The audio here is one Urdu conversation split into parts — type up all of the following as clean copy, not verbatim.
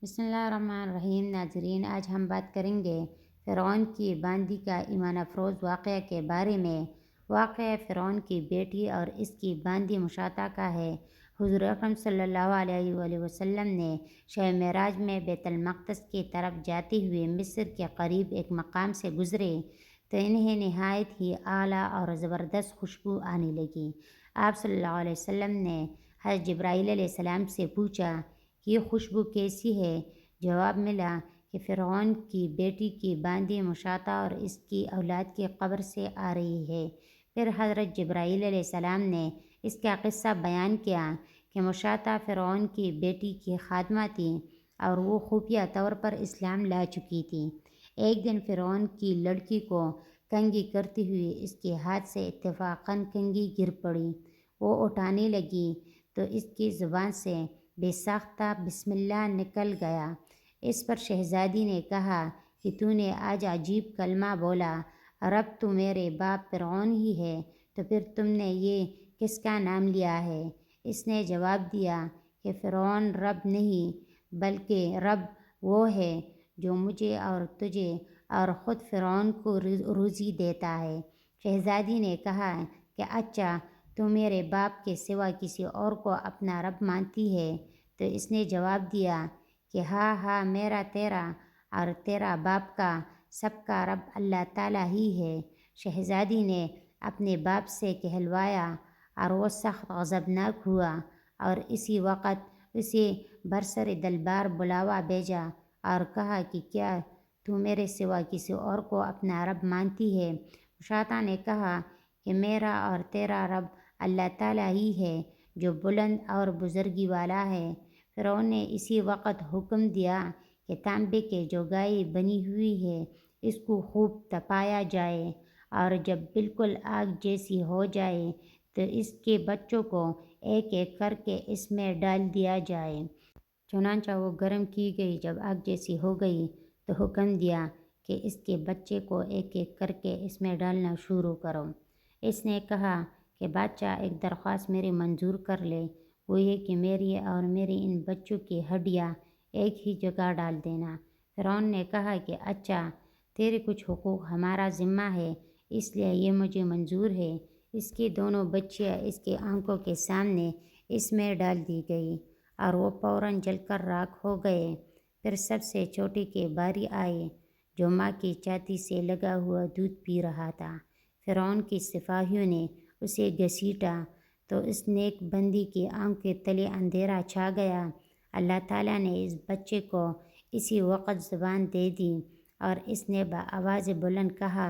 بسم اللہ الرحمن الرحیم۔ ناظرین، آج ہم بات کریں گے فرعون کی باندی کا ایمان افروز واقعہ کے بارے میں۔ واقعہ فرعون کی بیٹی اور اس کی باندی مشاطہ کا ہے۔ حضور اکرم صلی اللہ علیہ وآلہ وسلم نے شب معراج میں بیت المقدس کی طرف جاتے ہوئے مصر کے قریب ایک مقام سے گزرے تو انہیں نہایت ہی اعلیٰ اور زبردست خوشبو آنے لگی۔ آپ صلی اللہ علیہ وسلم نے حضرت جبرائیل علیہ السلام سے پوچھا کہ یہ خوشبو کیسی ہے؟ جواب ملا کہ فرعون کی بیٹی کی باندی مشاطہ اور اس کی اولاد کی قبر سے آ رہی ہے۔ پھر حضرت جبرائیل علیہ السلام نے اس کا قصہ بیان کیا کہ مشاطہ فرعون کی بیٹی کی خادمہ تھی اور وہ خفیہ طور پر اسلام لا چکی تھی۔ ایک دن فرعون کی لڑکی کو کنگھی کرتے ہوئے اس کے ہاتھ سے اتفاقاً کنگھی گر پڑی۔ وہ اٹھانے لگی تو اس کی زبان سے بے ساختہ بسم اللہ نکل گیا۔ اس پر شہزادی نے کہا کہ تو نے آج عجیب کلمہ بولا، رب تو میرے باپ فرعون ہی ہے، تو پھر تم نے یہ کس کا نام لیا ہے؟ اس نے جواب دیا کہ فرعون رب نہیں بلکہ رب وہ ہے جو مجھے اور تجھے اور خود فرعون کو روزی دیتا ہے۔ شہزادی نے کہا کہ اچھا، تو میرے باپ کے سوا کسی اور کو اپنا رب مانتی ہے؟ تو اس نے جواب دیا کہ ہاں ہاں، میرا تیرا اور تیرا باپ کا سب کا رب اللہ تعالیٰ ہی ہے۔ شہزادی نے اپنے باپ سے کہلوایا اور وہ سخت غضبناک ہوا اور اسی وقت اسے برسر دربار بلاوا بھیجا اور کہا کہ کیا تو میرے سوا کسی اور کو اپنا رب مانتی ہے؟ مشاطہ نے کہا کہ میرا اور تیرا رب اللہ تعالیٰ ہی ہے جو بلند اور بزرگی والا ہے۔ فرعون نے اسی وقت حکم دیا کہ تانبے کے جو گائے بنی ہوئی ہے اس کو خوب تپایا جائے اور جب بالکل آگ جیسی ہو جائے تو اس کے بچوں کو ایک ایک کر کے اس میں ڈال دیا جائے۔ چنانچہ وہ گرم کی گئی۔ جب آگ جیسی ہو گئی تو حکم دیا کہ اس کے بچے کو ایک ایک کر کے اس میں ڈالنا شروع کرو۔ اس نے کہا کہ بادشاہ، ایک درخواست میری منظور کر لے، وہ یہ کہ میری اور میری ان بچوں کی ہڈیاں ایک ہی جگہ ڈال دینا۔ فرعون نے کہا کہ اچھا، تیرے کچھ حقوق ہمارا ذمہ ہے، اس لیے یہ مجھے منظور ہے۔ اس کی دونوں بچیاں اس کی آنکھوں کے سامنے اس میں ڈال دی گئی اور وہ فوراً جل کر راکھ ہو گئے۔ پھر سب سے چھوٹے کی باری آئی جو ماں کی چھاتی سے لگا ہوا دودھ پی رہا تھا۔ فرعون کے سپاہیوں نے اسے گھسیٹا تو اس نیک بندی کی آنکھ کے تلے اندھیرا چھا گیا۔ اللہ تعالیٰ نے اس بچے کو اسی وقت زبان دے دی اور اس نے بآواز بلند کہا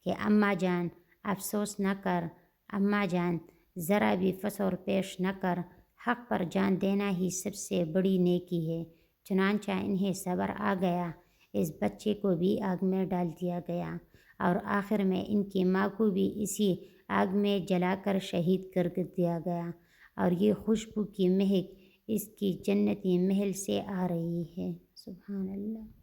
کہ اماں جان، افسوس نہ کر، اماں جان، ذرا بھی فسور پیش نہ کر، حق پر جان دینا ہی سب سے بڑی نیکی ہے۔ چنانچہ انہیں صبر آ گیا۔ اس بچے کو بھی آگ میں ڈال دیا گیا اور آخر میں ان کی ماں کو بھی اسی آگ میں جلا کر شہید کر دیا گیا، اور یہ خوشبو کی مہک اس کی جنتی محل سے آ رہی ہے۔ سبحان اللہ۔